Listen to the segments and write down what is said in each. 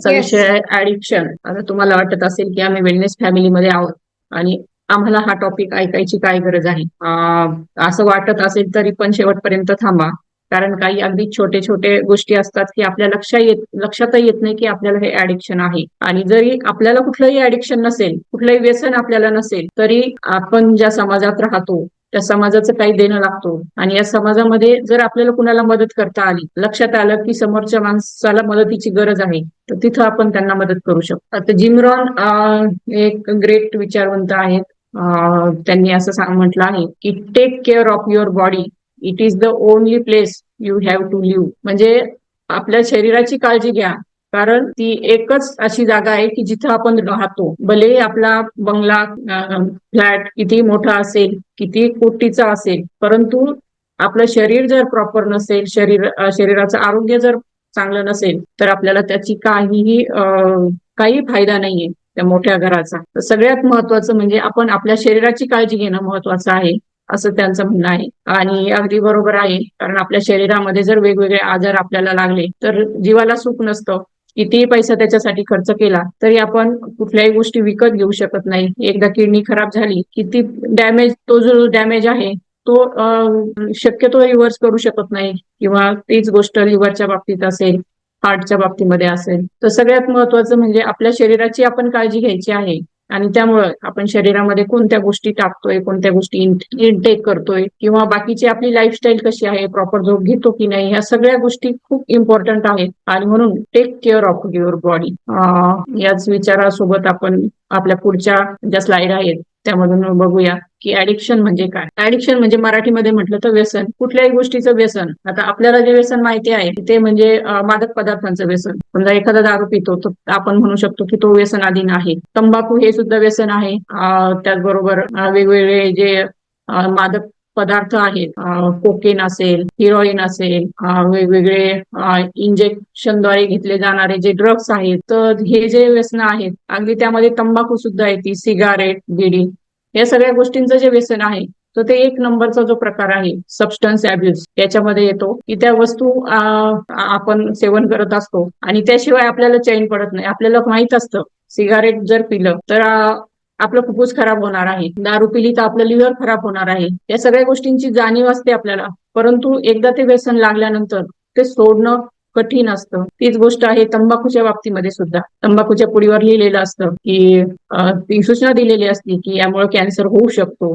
आजचा विषय येस. आहे ऍडिक्शन. आता तुम्हाला वाटत असेल की आम्ही वेलनेस फॅमिलीमध्ये आहोत आणि आम्हाला हा टॉपिक ऐकायची काय गरज आहे. असं वाटत असेल तरी पण शेवटपर्यंत थांबा. कारण काही अगदी छोटे छोटे गोष्टी असतात की आपल्या लक्षातही येत नाही की आपल्याला हे ऍडिक्शन आहे. आणि जरी आपल्याला कुठलंही ऍडिक्शन नसेल, कुठलंही व्यसन आपल्याला नसेल, तरी आपण ज्या समाजात राहतो त्या समाजाचं काही देणं लागतो. आणि या समाजामध्ये जर आपल्याला कुणाला मदत करता आली, लक्षात आलं की समोरच्या माणसाला मदतीची गरज आहे, तर तिथं आपण त्यांना मदत करू शकतो. आता जिम रॉन एक ग्रेट विचारवंत आहेत. त्यांनी असं म्हटलं आहे की take care of your body, it is the only place you have to live. म्हणजे आपल्या शरीराची काळजी घ्या, कारण ती एकच अशी जागा आहे की जिथं आपण राहतो. भलेही आपला बंगला, फ्लॅट किती मोठा असेल, किती कोटीचा असेल, परंतु आपलं शरीर जर प्रॉपर नसेल, शरीराचं आरोग्य जर चांगलं नसेल, तर आपल्याला त्याची काही फायदा नाहीये त्या मोठ्या घराचा. तर सगळ्यात महत्वाचं म्हणजे आपण आपल्या शरीराची काळजी घेणं महत्वाचं आहे, असं त्यांचं म्हणणं आहे. आणि अगदी बरोबर आहे, कारण आपल्या शरीरामध्ये जर वेगवेगळे आजार आपल्याला लागले तर जीवाला सुख नसतं. कितीही पैसा त्याच्यासाठी खर्च केला तरी आपण कुठल्याही गोष्टी विकत घेऊ शकत नाही. एकदा किडनी खराब झाली की ती तो जो डॅमेज आहे तो शक्यतो रिव्हर्स करू शकत नाही. किंवा तीच गोष्ट लिव्हरच्या बाबतीत असेल, हार्टच्या बाबतीमध्ये असेल. तर सगळ्यात महत्वाचं म्हणजे आपल्या शरीराची आपण काळजी घ्यायची आहे. आणि त्यामुळं आपण शरीरामध्ये कोणत्या गोष्टी टाकतोय, कोणत्या गोष्टी इनटेक करतोय, किंवा बाकीची आपली लाईफस्टाईल कशी आहे, प्रॉपर झोप घेतो की नाही, ह्या सगळ्या गोष्टी खूप इम्पॉर्टंट आहेत. आणि म्हणून take care of your body. याच विचारासोबत आपण आपल्या पुढच्या ज्या स्लाइड आहेत त्यामधून बघूया की ऍडिक्शन म्हणजे काय. ऍडिक्शन म्हणजे मराठीमध्ये म्हटलं तर व्यसन, कुठल्याही गोष्टीचं व्यसन. आता आपल्याला जे व्यसन माहिती आहे ते म्हणजे मादक पदार्थांचं व्यसन. समजा एखादा दारू पितो तर आपण म्हणू शकतो की तो व्यसनाधीन आहे. तंबाखू हे सुद्धा व्यसन आहे. त्याचबरोबर वेगवेगळे जे मादक पदार्थ आहेत, कोकेन असेल, हिरोईन असेल, वेगवेगळे इंजेक्शनद्वारे घेतले जाणारे जे ड्रग्स आहेत, तर हे जे व्यसन आहेत, अगदी त्यामध्ये तंबाखू सुद्धा येते, सिगारेट, बिडी, या सगळ्या गोष्टींचं जे व्यसन आहे, तर ते एक नंबरचा जो प्रकार आहे सबस्टन्स अब्युज याच्यामध्ये येतो. की त्या वस्तू आपण सेवन करत असतो आणि त्याशिवाय आपल्याला चैन पडत नाही. आपल्याला माहित असतं सिगारेट जर पिलं तर आपलं फुफ्फुस खराब होणार आहे, दारू पिली तर आपलं लिव्हर खराब होणार आहे. या सगळ्या गोष्टींची जाणीव असते आपल्याला, परंतु एकदा ते व्यसन लागल्यानंतर ते सोडणं कठीण असतं. तीच गोष्ट आहे तंबाखूच्या बाबतीमध्ये सुद्धा. तंबाखूच्या पुडीवर लिहिलेलं असतं की ती सूचना दिलेली असते की यामुळे कॅन्सर होऊ शकतो,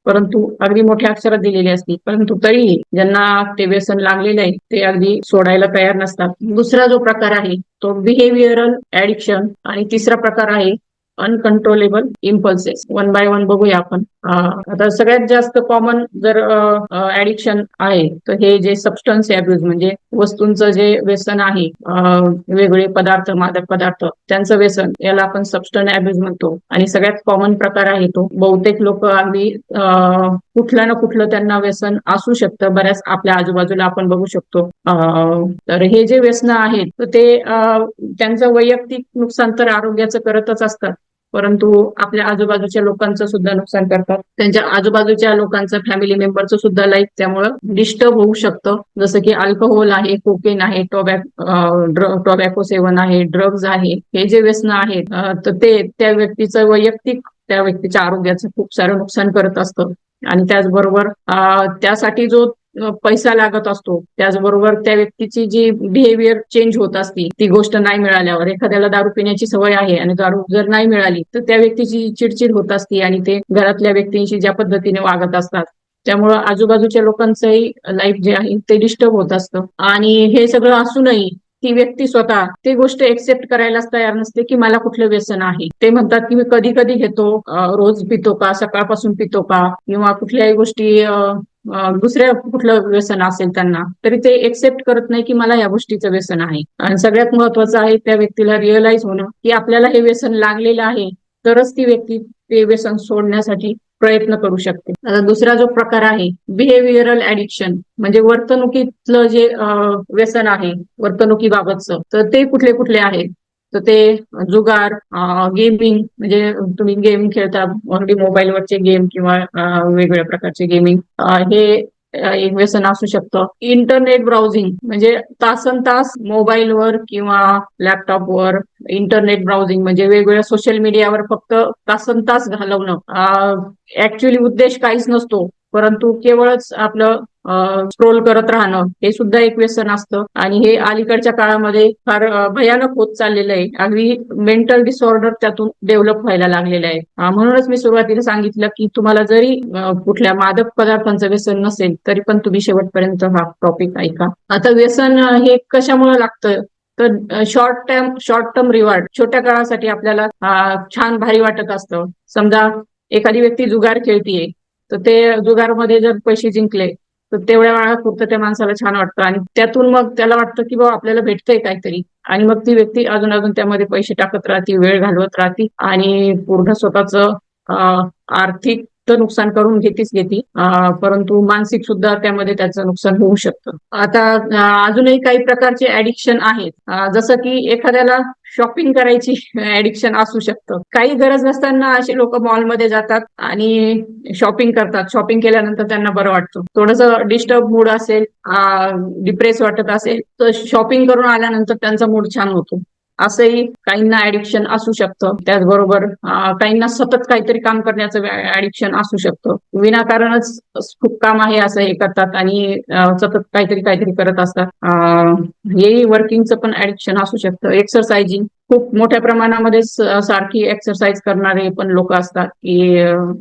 परंतु अगदी मोठ्या अक्षरात दिलेली असते. परंतु तरीही ज्यांना ते व्यसन लागलेलं आहे ते अगदी सोडायला तयार नसतात. दुसरा जो प्रकार आहे तो बिहेवियरल ऍडिक्शन. आणि तिसरा प्रकार आहे uncontrollable impulses. One by one बघूया आपण. आता सगळ्यात जास्त कॉमन जर ऍडिक्शन आहे तर हे जे सबस्टन्स अब्यूज म्हणजे वस्तूंचं जे व्यसन आहे, वेगवेगळे पदार्थ, मादक पदार्थ त्यांचं व्यसन, याला आपण सबस्टन्स अब्यूज म्हणतो. आणि सगळ्यात कॉमन प्रकार आहे तो. बहुतेक लोक अगदी कुठलं ना कुठलं त्यांना व्यसन असू शकतं. बऱ्याच आपल्या आजूबाजूला आपण बघू शकतो. तर हे जे व्यसन आहेत तर ते त्यांचं वैयक्तिक नुकसान तर आरोग्याचं करतच असतात, परंतु आपल्या आजूबाजूच्या लोकांचं सुद्धा नुकसान करतात. त्यांच्या आजूबाजूच्या लोकांचं, फॅमिली मेंबरचं सुद्धा लाईफ त्यामुळं डिस्टर्ब होऊ शकतं. जसं की अल्कोहोल आहे, कोकेन आहे, टोबॅको सेवन आहे, ड्रग्ज आहे, हे जे व्यसन आहेत तर ते त्या व्यक्तीचं वैयक्तिक, त्या व्यक्तीच्या आरोग्याचं खूप सारं नुकसान करत असतं. आणि त्याचबरोबर त्यासाठी जो पैसा लागत असतो, त्याचबरोबर त्या व्यक्तीची जी बिहेवियर चेंज होत असती, ती गोष्ट नाही मिळाल्यावर. एखाद्याला दारू पिण्याची सवय आहे आणि दारू जर नाही मिळाली तर त्या व्यक्तीची चिडचिड होत असती आणि ते घरातल्या व्यक्तींशी ज्या पद्धतीने वागत असतात, त्यामुळं आजूबाजूच्या लोकांचंही लाईफ जे आहे ते डिस्टर्ब होत असतं. आणि हे सगळं असूनही ती व्यक्ती स्वतः ती गोष्ट एक्सेप्ट करायलाच तयार नसते की मला कुठलं व्यसन आहे. ते म्हणतात की मी कधी कधी घेतो, रोज पितो का, सकाळपासून पितो का, किंवा कुठल्याही गोष्टी दुसऱ्या कुठलं व्यसन असेल त्यांना, तरी ते एक्सेप्ट करत नाही की मला या गोष्टीचं व्यसन आहे. आणि सगळ्यात महत्वाचं आहे त्या व्यक्तीला रिअलाइज होणं की आपल्याला हे व्यसन लागलेलं आहे, तरच ती व्यक्ती ते व्यसन सोडण्यासाठी प्रयत्न करू शकते. आता दुसरा जो प्रकार आहे बिहेवियरल ऍडिक्शन, म्हणजे वर्तणुकीतलं जे व्यसन आहे, वर्तणुकीबाबतचं, तर ते कुठले कुठले आहेत. तर ते जुगार, गेमिंग, म्हणजे तुम्ही गेम खेळता, ऑलरेडी मोबाईलवरचे गेम किंवा वेगवेगळ्या प्रकारचे गेमिंग, हे एक व्यसन असू शकतं. इंटरनेट ब्राउझिंग म्हणजे तासन तास मोबाईलवर किंवा लॅपटॉपवर इंटरनेट ब्राउझिंग म्हणजे वेगवेगळ्या सोशल मीडियावर फक्त तासन तास घालवणं. ऍक्च्युअली उद्देश काहीच नसतो, परंतु केवळच आपलं स्क्रोल करत राहणं हे सुद्धा एक व्यसन असतं. आणि हे अलीकडच्या काळामध्ये फार भयानक होत चाललेलं आहे. अगदी मेंटल डिसऑर्डर त्यातून डेव्हलप व्हायला लागलेलं आहे. म्हणूनच मी सुरुवातीला सांगितलं की तुम्हाला जरी कुठल्या मादक पदार्थांचं व्यसन नसेल तरी पण तुम्ही शेवटपर्यंत हा टॉपिक ऐका. आता व्यसन हे कशामुळे लागतं, तर शॉर्ट टर्म रिवॉर्ड, छोट्या काळासाठी आपल्याला छान भारी वाटत असतं. समजा एखादी व्यक्ती जुगार खेळतीये, तर ते जुगारमध्ये जर पैसे जिंकले तर तेवढ्या वेळापुरतं त्या माणसाला छान वाटतं आणि त्यातून मग त्याला वाटतं की बाबा आपल्याला भेटतंय काहीतरी, आणि मग ती व्यक्ती अजून अजून त्यामध्ये पैसे टाकत राहते, वेळ घालवत राहते आणि पूर्ण स्वतःचं आर्थिक तर नुकसान करून घेते, परंतु मानसिक सुद्धा त्यामध्ये त्याचं नुकसान होऊ शकतं. आता अजूनही काही प्रकारचे ऍडिक्शन आहेत, जसं की एखाद्याला शॉपिंग करायची ऍडिक्शन असू शकतं. काही गरज नसताना असे लोक मॉलमध्ये जातात आणि शॉपिंग करतात. शॉपिंग केल्यानंतर त्यांना बरं वाटतं. थोडंसं डिस्टर्ब मूड असेल, डिप्रेस वाटत असेल, तर शॉपिंग करून आल्यानंतर त्यांचा मूड छान होतो. असंही काहींना ऍडिक्शन असू शकतं. त्याचबरोबर काहींना सतत काहीतरी काम करण्याचं ऍडिक्शन असू शकतं. विनाकारणच खूप काम आहे असं हे करतात आणि सतत काहीतरी काहीतरी करत असतात. हेही वर्किंगचं पण ऍडिक्शन असू शकतं. एक्सरसाइजिंग, खूप मोठ्या प्रमाणामध्ये सारखी एक्सरसाइज करणारे पण लोक असतात की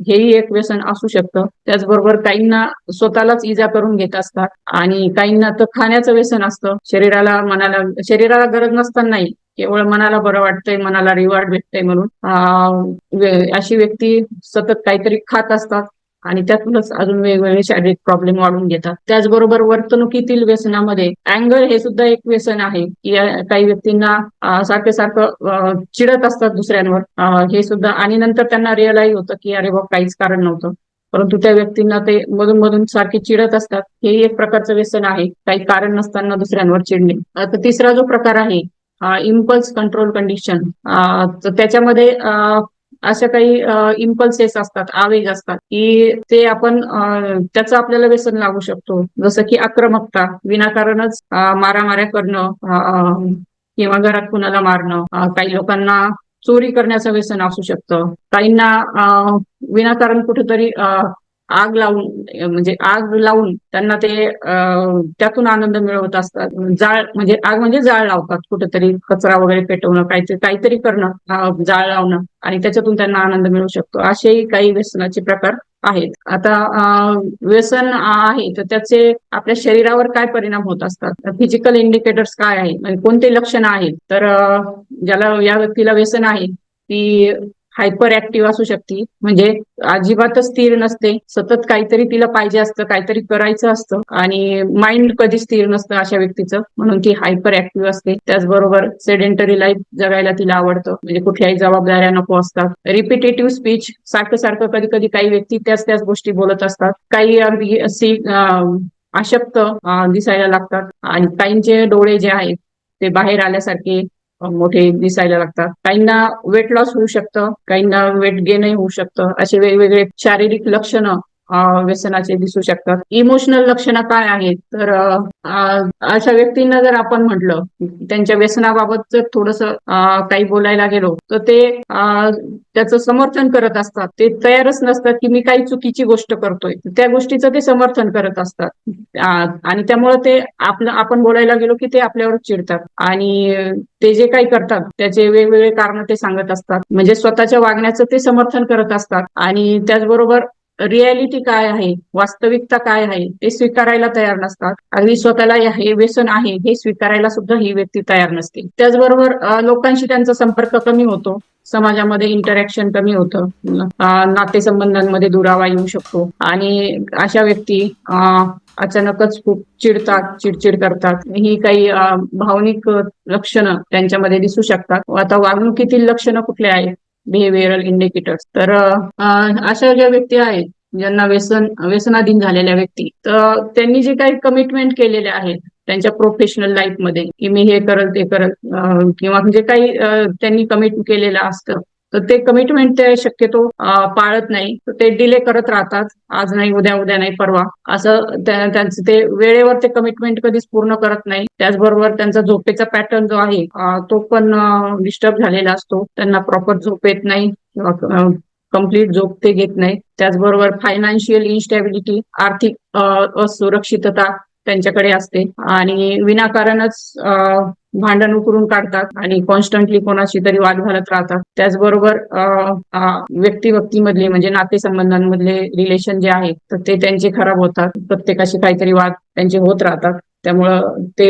हेही एक व्यसन असू शकतं. त्याचबरोबर काहींना स्वतःलाच इजा करून घेत असतात आणि काहींना तर खाण्याचं व्यसन असतं. शरीराला गरज नसतानाही केवळ मनाला बरं वाटतंय, मनाला रिवॉर्ड भेटतंय म्हणून अशी व्यक्ती सतत काहीतरी खात असतात आणि त्यातूनच अजून वेगवेगळे शारीरिक प्रॉब्लेम वाढून घेतात. त्याचबरोबर वर्तणुकीतील व्यसनामध्ये अँगर हे सुद्धा एक व्यसन आहे की काही व्यक्तींना सारखं सारखं चिडत असतात दुसऱ्यांवर, हे सुद्धा, आणि नंतर त्यांना रिअलाइज होतं की अरे बाबा काहीच कारण नव्हतं, परंतु त्या व्यक्तींना ते मधून मधून सारखे चिडत असतात. हे एक प्रकारचं व्यसन आहे, काही कारण नसताना दुसऱ्यांवर चिडणे. आता तिसरा जो प्रकार आहे इम्पल्स कंट्रोल कंडिशन, तर त्याच्यामध्ये अशा काही इम्पल्सेस असतात, आवेग असतात की ते आपण त्याचं आपल्याला व्यसन लागू शकतो. जसं की आक्रमकता, विनाकारणच मारामाऱ्या करणं, किंवा घरात कुणाला मारणं. काही लोकांना चोरी करण्याचं व्यसन असू शकतं. काहींना विनाकारण कुठेतरी आग लावून, म्हणजे आग लावून त्यांना ते त्यातून आनंद मिळवत असतात. जाळ म्हणजे आग म्हणजे जाळ लावतात, कुठेतरी कचरा वगैरे पेटवणं, काहीतरी काहीतरी करणं, जाळ लावणं, आणि त्याच्यातून त्यांना आनंद मिळू शकतो. असेही काही व्यसनाचे प्रकार आहेत. आता व्यसन आहे तर त्याचे आपल्या शरीरावर काय परिणाम होत असतात, फिजिकल इंडिकेटर्स काय आहे, म्हणजे कोणते लक्षणं आहेत, तर ज्याला या व्यक्तीला व्यसन आहे ती हायपर ऍक्टिव्ह असू शकते, म्हणजे अजिबातच स्थिर नसते, सतत काहीतरी तिला पाहिजे असतं, काहीतरी करायचं असतं, आणि माइंड कधी स्थिर नसतं अशा व्यक्तीचं, म्हणून ती हायपर ऍक्टिव्ह असते. त्याचबरोबर सेडेंटरी लाईफ जगायला तिला आवडतं, म्हणजे कुठल्याही जबाबदाऱ्या नको असतात. रिपिटेटिव्ह स्पीच, सारखं सारखं कधी कधी काही व्यक्ती त्याच त्याच गोष्टी बोलत असतात. काही अगदी अशक्त दिसायला लागतात, आणि काहींचे डोळे जे आहेत ते बाहेर आल्यासारखे मोठे दिसायला लागतात. काहींना वेट लॉस होऊ शकतं, काहींना वेट गेनही होऊ शकतं. असे वेगवेगळे शारीरिक लक्षणं व्यसनाचे दिसू शकतात. इमोशनल लक्षणं काय आहेत, तर अशा व्यक्तींना जर आपण म्हटलं त्यांच्या व्यसनाबाबत जर थोडंसं काही बोलायला गेलो तर ते त्याचं समर्थन करत असतात. ते तयारच नसतात की मी काही चुकीची गोष्ट करतोय, त्या गोष्टीचं ते समर्थन करत असतात, आणि त्यामुळे ते आपण बोलायला गेलो की ते आपल्यावर चिडतात आणि ते जे काही करतात त्याचे वेगवेगळे कारण ते सांगत असतात. म्हणजे स्वतःच्या वागण्याचं ते समर्थन करत असतात, आणि त्याचबरोबर रियालिटी काय आहे, वास्तविकता काय आहे ते स्वीकारायला तयार नसतात. अगदी स्वतःला हे व्यसन आहे हे स्वीकारायला सुद्धा ही व्यक्ती तयार नसते. त्याचबरोबर लोकांशी त्यांचा संपर्क कमी होतो, समाजामध्ये इंटरॅक्शन कमी होतं, नातेसंबंधांमध्ये दुरावा येऊ शकतो, आणि अशा व्यक्ती अचानकच खूप चिडतात, चिडचिड करतात. ही काही भावनिक लक्षणं त्यांच्यामध्ये दिसू शकतात. आता वागणुकीतील लक्षणं कुठले आहेत, बिहेवियरल इंडिकेटर्स, तर अशा ज्या व्यक्ती आहेत ज्यांना व्यसनाधीन झालेल्या व्यक्ती, तर त्यांनी जे काही कमिटमेंट केलेले आहेत त्यांच्या प्रोफेशनल लाईफमध्ये की मी हे करल ते करल, किंवा म्हणजे काही त्यांनी कमिट केलेलं असतं, तर ते कमिटमेंट ते शक्यतो पाळत नाही. तर ते डिले करत राहतात. आज नाही, उद्या, उद्या नाही, परवा असं त्यांचं ते वेळेवर ते कमिटमेंट कधीच पूर्ण करत नाही. त्याचबरोबर त्यांचा झोपेचा पॅटर्न जो आहे तो पण डिस्टर्ब झालेला असतो. त्यांना प्रॉपर झोप येत नाही किंवा कंप्लीट झोप ते घेत नाही. त्याचबरोबर फायनान्शियल इन्स्टॅबिलिटी, आर्थिक असुरक्षितता त्यांच्याकडे असते आणि विनाकारणच भांडण उकरून काढतात आणि कॉन्स्टंटली कोणाशी तरी वाद घालत राहतात. त्याचबरोबर व्यक्ती व्यक्तीमधले म्हणजे नातेसंबंधांमधले रिलेशन जे आहे तर ते त्यांचे खराब होतात. प्रत्येकाशी काहीतरी वाद त्यांचे होत राहतात. त्यामुळं ते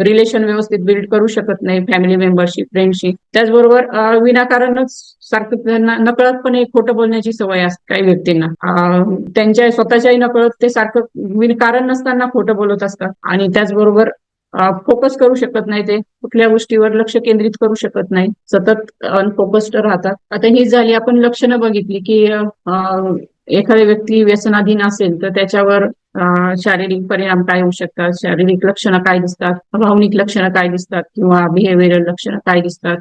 रिलेशन व्यवस्थित बिल्ड करू शकत नाही फॅमिली मेंबरशी, फ्रेंडशी. त्याचबरोबर विनाकारणच सारखं त्यांना नकळतपणे खोटं बोलण्याची सवय असते काही व्यक्तींना. त्यांच्या स्वतःच्याही नकळत ते सारखं विनाकारण नसताना खोटं बोलत असतात आणि त्याचबरोबर फोकस करू शकत नाही. ते कुठल्या गोष्टीवर लक्ष केंद्रित करू शकत नाही, सतत अनफोकस्ड राहतात. आता ही झाली आपण लक्षणं बघितली की एखादी व्यक्ती व्यसनाधीन असेल तर त्याच्यावर शारीरिक परिणाम काय होऊ शकतात, शारीरिक लक्षणं काय दिसतात, भावनिक लक्षणं काय दिसतात किंवा बिहेव्हिअरल लक्षणं काय दिसतात.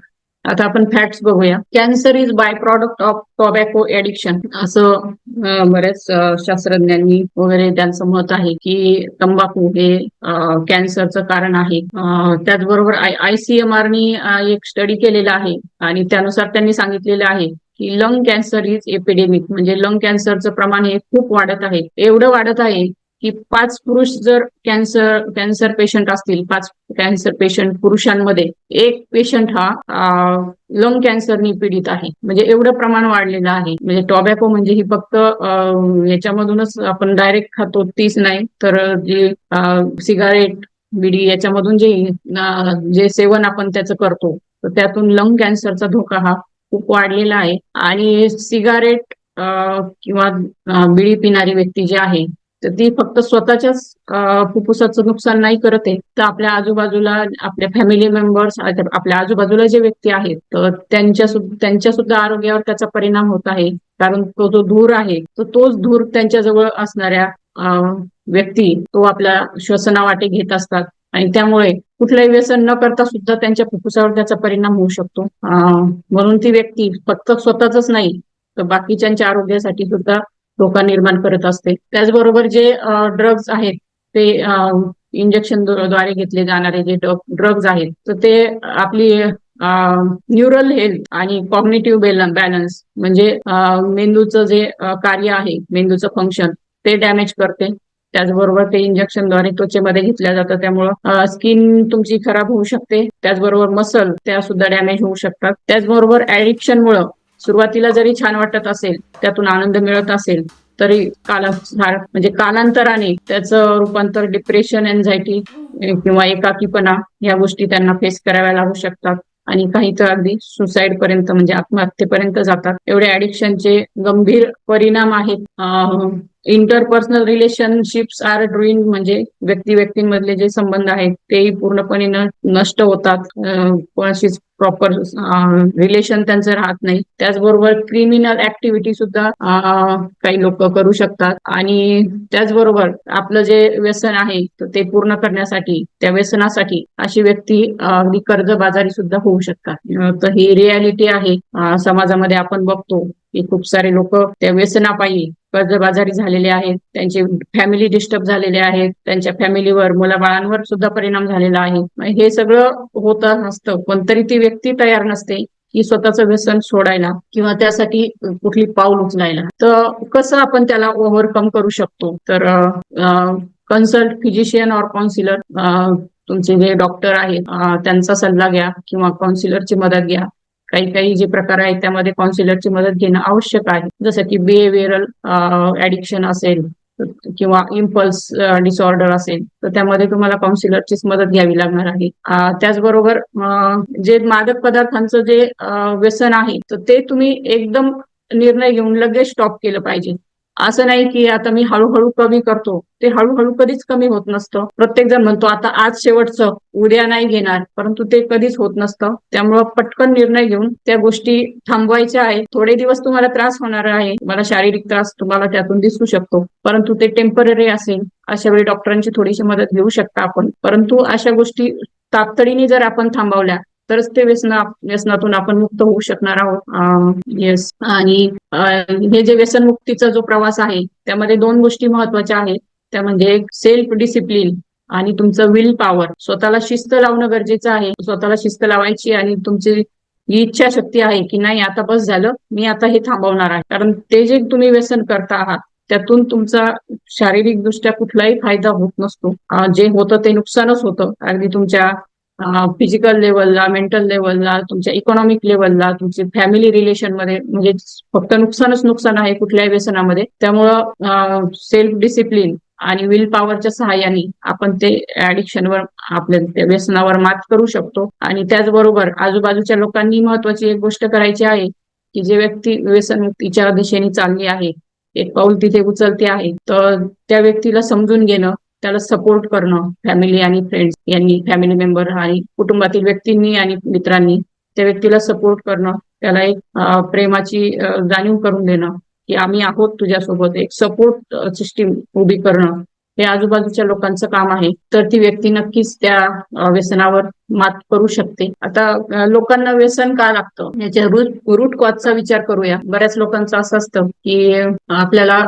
आता आपण फॅक्ट्स बघूया. Cancer is by product of tobacco addiction असं बऱ्याच शास्त्रज्ञांनी वगैरे त्यांचं मत आहे की तंबाखू हे कॅन्सरचं कारण आहे. त्याचबरोबर ICMR-नी एक स्टडी केलेला आहे आणि त्यानुसार त्यांनी सांगितलेलं आहे की लंग कॅन्सर इज एपिडेमिक, म्हणजे लंग कॅन्सरचं प्रमाण हे खूप वाढत आहे. एवढं वाढत आहे की 5 पुरुष जर कॅन्सर पेशंट असतील, 5 कॅन्सर पेशंट पुरुषांमध्ये 1 पेशंट हा लंग कॅन्सरनी पीडित आहे. म्हणजे एवढं प्रमाण वाढलेलं आहे. म्हणजे टोबॅको म्हणजे ही फक्त याच्यामधूनच आपण डायरेक्ट खातो तीच नाही, तर जी सिगारेट, बिडी याच्यामधून जे सेवन आपण त्याचं करतो तर त्यातून लंग कॅन्सरचा धोका हा खूप वाढलेला आहे. आणि सिगारेट किंवा बिडी पिणारी व्यक्ती जी आहे तर ती फक्त स्वतःच्याच फुफ्फुसाचं नुकसान नाही करत आहे, तर आपल्या आजूबाजूला आपल्या फॅमिली मेंबर्स, आपल्या आजूबाजूला जे व्यक्ती आहेत तर त्यांच्या सुद्धा आरोग्यावर त्याचा परिणाम होत आहे. कारण तो जो धूर आहे तर तोच धूर त्यांच्याजवळ असणाऱ्या व्यक्ती तो आपल्या श्वसनावाटे घेत असतात आणि त्यामुळे कुठलंही व्यसन न करता सुद्धा त्यांच्या फुफ्फुसावर त्याचा परिणाम होऊ शकतो. म्हणून ती व्यक्ती फक्त स्वतःच नाही तर बाकीच्यांच्या आरोग्यासाठी सुद्धा धोका निर्माण करत असते. त्याचबरोबर जे ड्रग्ज आहेत ते इंजेक्शन द्वारे घेतले जाणारे जे ड्रग्ज आहेत तर ते आपली न्यूरल हेल्थ आणि कॉग्निटिव्ह बॅलन्स म्हणजे मेंदूचं जे कार्य आहे, मेंदूचं फंक्शन ते डॅमेज करते. त्याचबरोबर ते इंजेक्शनद्वारे त्वचेमध्ये घेतल्या जातं, त्यामुळं स्किन तुमची खराब होऊ शकते. त्याचबरोबर मसल त्या सुद्धा डॅमेज होऊ शकतात. त्याचबरोबर ऍडिक्शनमुळं सुरुवातीला जरी छान वाटत असेल, त्यातून आनंद मिळत असेल, तरी म्हणजे कालांतराने त्याचं रूपांतर डिप्रेशन, एन्झायटी किंवा एकाकीपणा या गोष्टी त्यांना फेस कराव्या लागू शकतात आणि काही तर अगदी सुसाईड पर्यंत म्हणजे आत्महत्येपर्यंत जातात. एवढे ऍडिक्शनचे गंभीर परिणाम आहेत. इंटरपर्सनल रिलेशनशिप्स आर ड्रुइंग, म्हणजे व्यक्ती व्यक्तींमधले जे संबंध आहेत तेही पूर्णपणे नष्ट होतात. कोणाशीच प्रॉपर रिलेशन त्यांचं राहत नाही. त्याचबरोबर क्रिमिनल ऍक्टिव्हिटी सुद्धा काही लोक करू शकतात आणि त्याचबरोबर आपलं जे व्यसन आहे ते पूर्ण करण्यासाठी, त्या व्यसनासाठी अशी व्यक्ती अगदी कर्जबाजारी सुद्धा होऊ शकतात. तर ही रियालिटी आहे. समाजामध्ये आपण बघतो की खूप सारे लोक त्या व्यसनापायी कर्जबाजारी झालेले आहेत, त्यांचे फॅमिली डिस्टर्ब झालेले आहेत, त्यांच्या फॅमिलीवर, मुलाबाळांवर सुद्धा परिणाम झालेला आहे. हे सगळं होत असतं पण तरी ती व्यक्ती तयार नसते की स्वतःचं व्यसन सोडायला किंवा त्यासाठी कुठली पाऊल उचलायला. तर कसं आपण त्याला ओव्हरकम करू शकतो, तर कन्सल्ट फिजिशियन और काउन्सिलर, तुमचे जे डॉक्टर आहेत त्यांचा सल्ला घ्या किंवा काउन्सिलरची मदत घ्या. काही काही जे प्रकार आहेत त्यामध्ये काउन्सिलरची मदत घेणं आवश्यक आहे, जसं की बिहेव्हिअरल ऍडिक्शन असेल किंवा इम्पल्स डिसऑर्डर असेल तर त्यामध्ये तुम्हाला काउन्सिलरचीच मदत घ्यावी लागणार आहे. त्याचबरोबर जे मादक पदार्थांचं जे व्यसन आहे तर ते तुम्ही एकदम निर्णय घेऊन लगेच स्टॉप केलं पाहिजे. असं नाही की आता मी हळूहळू कमी करतो, ते हळूहळू कधीच कमी होत नसतं. प्रत्येक जण म्हणतो आता आज शेवटचं, उद्या नाही घेणार, परंतु ते कधीच होत नसतं. त्यामुळं पटकन निर्णय घेऊन त्या गोष्टी थांबवायच्या आहेत. थोडे दिवस तुम्हाला त्रास होणार आहे, तुम्हाला शारीरिक त्रास तुम्हाला त्यातून दिसू शकतो, परंतु ते टेम्पररी असेल. अशा वेळी डॉक्टरांची थोडीशी मदत घेऊ शकता आपण. परंतु अशा गोष्टी तातडीने जर आपण थांबवल्या तरच ते व्यसनातून आपण मुक्त होऊ शकणार आहोत. येस. आणि हे जे व्यसनमुक्तीचा जो प्रवास आहे त्यामध्ये दोन गोष्टी महत्वाच्या आहेत. त्या म्हणजे एक सेल्फ डिसिप्लिन आणि तुमचं विल पॉवर. स्वतःला शिस्त लावणं गरजेचं आहे. स्वतःला शिस्त लावायची आणि तुमची ही इच्छाशक्ती आहे की नाही आता बस झालं, मी आता हे थांबवणार आहे. कारण ते जे तुम्ही व्यसन करता आहात त्यातून तुमचा शारीरिक दृष्ट्या कुठलाही फायदा होत नसतो. जे होतं ते नुकसानच होतं. अगदी तुमच्या फिजिकल लेवलला, मेंटल लेवलला, तुमच्या इकॉनॉमिक लेवलला, तुमच्या फॅमिली रिलेशन मध्ये म्हणजे फक्त नुकसानच नुकसान आहे कुठल्याही व्यसनामध्ये. त्यामुळं सेल्फ डिसिप्लिन आणि विल पॉवरच्या सहाय्याने आपण ते ऍडिक्शनवर, आपल्या त्या व्यसनावर मात करू शकतो. आणि त्याचबरोबर आजूबाजूच्या लोकांनी महत्वाची एक गोष्ट करायची आहे की जे व्यक्ती व्यसनमुक्तीच्या दिशेने चालली आहे, एक पाऊल तिथे उचलते आहे, तर त्या व्यक्तीला समजून घेणं, त्याला सपोर्ट करणं, फॅमिली आणि फ्रेंड्स यांनी, फॅमिली मेंबर आणि कुटुंबातील व्यक्तींनी आणि मित्रांनी त्या व्यक्तीला सपोर्ट करणं, त्याला एक प्रेमाची जाणीव करून देणं की आम्ही आहोत तुझ्यासोबत. एक सपोर्ट सिस्टीम उभी करणं हे आजूबाजूच्या लोकांचं काम आहे. तर ती व्यक्ती नक्कीच त्या व्यसनावर मात करू शकते. आता लोकांना व्यसन का लागतं याच्या रूट कॉजचा विचार करूया. बऱ्याच लोकांचं असं असतं की आपल्याला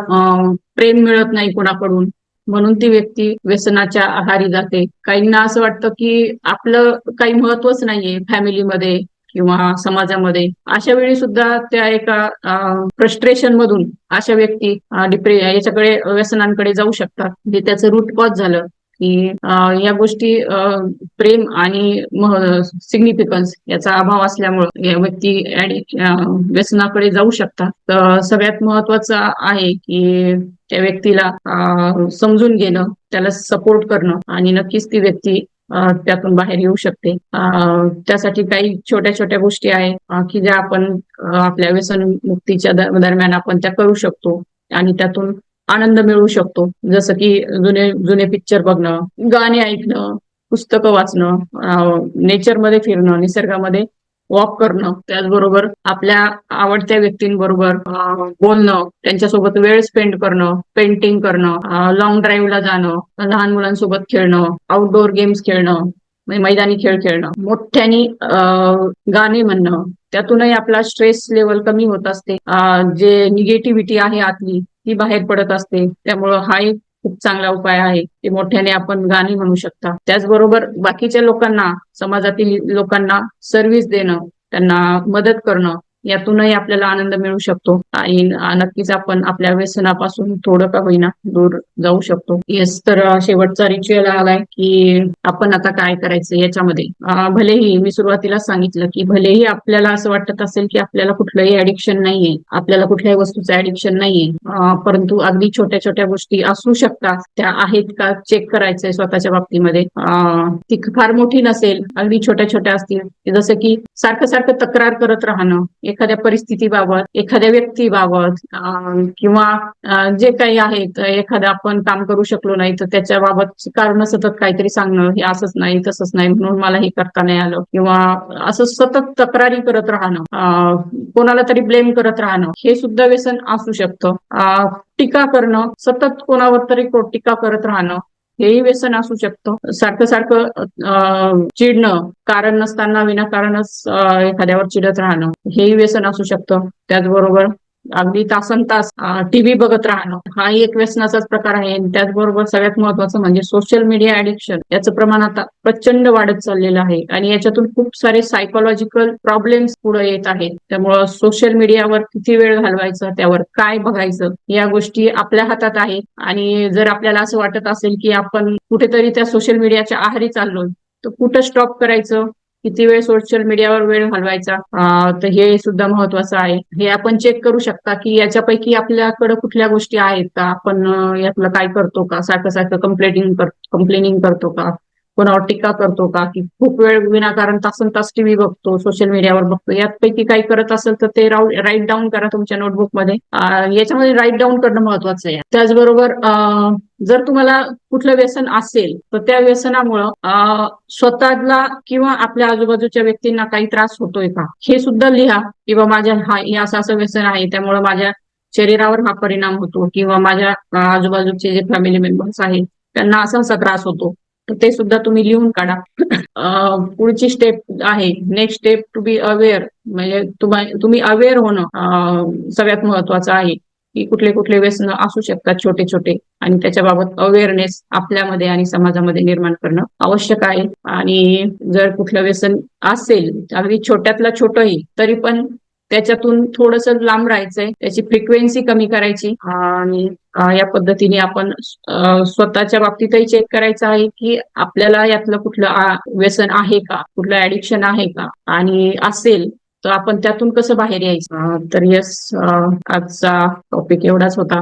प्रेम मिळत नाही कोणाकडून, म्हणून ती व्यक्ती व्यसनाच्या आहारी जाते. काहींना असं वाटतं की आपलं काही महत्वच नाहीये फॅमिलीमध्ये किंवा समाजामध्ये. अशा वेळी सुद्धा त्या एका फ्रस्ट्रेशन मधून अशा व्यक्ती याच्याकडे, व्यसनांकडे जाऊ शकतात. हे त्याचं रूट कॉज झालं की या गोष्टी, प्रेम आणि सिग्निफिकन्स याचा अभाव असल्यामुळे या व्यक्ती व्यसनाकडे जाऊ शकतात. तर सगळ्यात महत्वाचं आहे की त्या व्यक्तीला समजून घेणं, त्याला सपोर्ट करणं आणि नक्कीच ती व्यक्ती त्यातून बाहेर येऊ शकते. त्यासाठी काही छोट्या छोट्या गोष्टी आहेत की ज्या आपण आपल्या व्यसनमुक्तीच्या दरम्यान आपण त्या करू शकतो आणि त्यातून आनंद मिळवू शकतो. जसं की जुने जुने पिक्चर बघणं, गाणी ऐकणं, पुस्तकं वाचणं, नेचरमध्ये फिरणं, निसर्गामध्ये वॉक करणं, त्याचबरोबर आपल्या आवडत्या व्यक्तींबरोबर बोलणं, त्यांच्यासोबत वेळ स्पेंड करणं, पेंटिंग करणं, लॉंग ड्राईव्हला जाणं, लहान मुलांसोबत खेळणं, आउटडोअर गेम्स खेळणं, मैदानी खेळ खेळणं, मोठ्यानी गाणे म्हणणं, त्यातूनही आपला स्ट्रेस लेवल कमी होत असते. जे निगेटिव्हिटी आहे आतली ती बाहेर पडत असते. त्यामुळं हा एक खूप चांगला उपाय आहे की मोठ्याने आपण गाणी म्हणू शकता. त्याचबरोबर बाकीच्या लोकांना, समाजातील लोकांना सर्व्हिस देणं, त्यांना मदत करणं, यातूनही आपल्याला आनंद मिळू शकतो आणि नक्कीच आपण आपल्या व्यसनापासून थोडं का होईना दूर जाऊ शकतो. येस. तर शेवटचा रिच्युअल आलाय की आपण आता काय करायचं याच्यामध्ये. भलेही मी सुरुवातीला सांगितलं की भलेही आपल्याला असं वाटत असेल की आपल्याला कुठलंही ऍडिक्शन नाहीये, आपल्याला कुठल्याही वस्तूचं ऍडिक्शन नाहीये, परंतु अगदी छोट्या छोट्या गोष्टी असू शकतात, त्या आहेत का चेक करायचंय स्वतःच्या बाबतीमध्ये. ती फार मोठी नसेल, अगदी छोट्या छोट्या असतील, जसं की सारखं सारखं तक्रार करत राहणं एखाद्या परिस्थितीबाबत, एखाद्या व्यक्तीबाबत, किंवा जे काही आहे, एखादं आपण काम करू शकलो नाही तर त्याच्या बाबत कारण सतत काहीतरी सांगणं, हे असंच नाही तसंच नाही म्हणून मला हे करता नाही आलं, किंवा असं सतत तक्रारी करत राहणं, कोणाला तरी ब्लेम करत राहणं, हे सुद्धा व्यसन असू शकतं. टीका करणं, सतत कोणावर तरी टीका करत राहणं, हेही व्यसन असू शकतं. सारखं सारखं चिडणं, कारण नसताना विनाकारणच एखाद्यावर चिडत राहणं, हेही व्यसन असू शकतं. त्याचबरोबर अगदी तासन तास टीव्ही बघत राहणं, हाही एक व्यसनाचाच प्रकार आहे. त्याचबरोबर सगळ्यात महत्वाचं म्हणजे सोशल मीडिया ऍडिक्शन, याचं प्रमाण आता प्रचंड वाढत चाललेलं आहे आणि याच्यातून खूप सारे सायकोलॉजिकल प्रॉब्लेम्स पुढे येत आहेत. त्यामुळं सोशल मीडियावर किती वेळ घालवायचा, त्यावर काय बघायचं, या गोष्टी आपल्या हातात आहेत. आणि जर आपल्याला असं वाटत असेल की आपण कुठेतरी त्या सोशल मीडियाच्या आहारी चाललोय, तर कुठं स्टॉप करायचं, किती वेळ सोशल मीडियावर वेळ घालवायचा, तर हे सुद्धा महत्वाचं आहे. हे आपण चेक करू शकता की याच्यापैकी आपल्याकडे कुठल्या गोष्टी आहेत का, आपण यातलं काय करतो का, सारखं सारखं कंप्लेनिंग करतो का, कोणावर टीका करतो का, की खूप वेळ विनाकारण तासन तास टीव्ही बघतो, सोशल मीडियावर बघतो. यापैकी काही करत असेल तर ते राईट डाऊन करा तुमच्या नोटबुक मध्ये. याच्यामध्ये राईट डाऊन करणं महत्वाचं आहे. त्याचबरोबर जर तुम्हाला कुठलं व्यसन असेल तर त्या व्यसनामुळं स्वतःला किंवा आपल्या आजूबाजूच्या व्यक्तींना काही त्रास होतोय का, हे सुद्धा लिहा. किंवा माझ्या हे असं असं व्यसन आहे त्यामुळे माझ्या शरीरावर हा परिणाम होतो, किंवा माझ्या आजूबाजूचे जे फॅमिली मेंबर्स आहेत त्यांना असा असा त्रास होतो, तर ते सुद्धा तुम्ही लिहून काढा. पुढची स्टेप आहे, next step to be aware, म्हणजे तुम्ही अवेअर होणं सगळ्यात महत्वाचं आहे, की कुठले कुठले व्यसन असू शकतात छोटे छोटे, आणि त्याच्याबाबत अवेअरनेस आपल्यामध्ये आणि समाजामध्ये निर्माण करणं आवश्यक आहे. आणि जर कुठलं व्यसन असेल, अगदी छोट्यातलं छोटंही, तरी पण त्याच्यातून थोडस लांब राहायचंय, त्याची फ्रिक्वेन्सी कमी करायची. आणि या पद्धतीने आपण स्वतःच्या बाबतीतही चेक करायचं आहे, की आपल्याला यातलं कुठलं व्यसन आहे का, कुठलं ऍडिक्शन आहे का, आणि असेल तर आपण त्यातून कसं बाहेर यायचं. तर येस, आजचा टॉपिक एवढाच होता.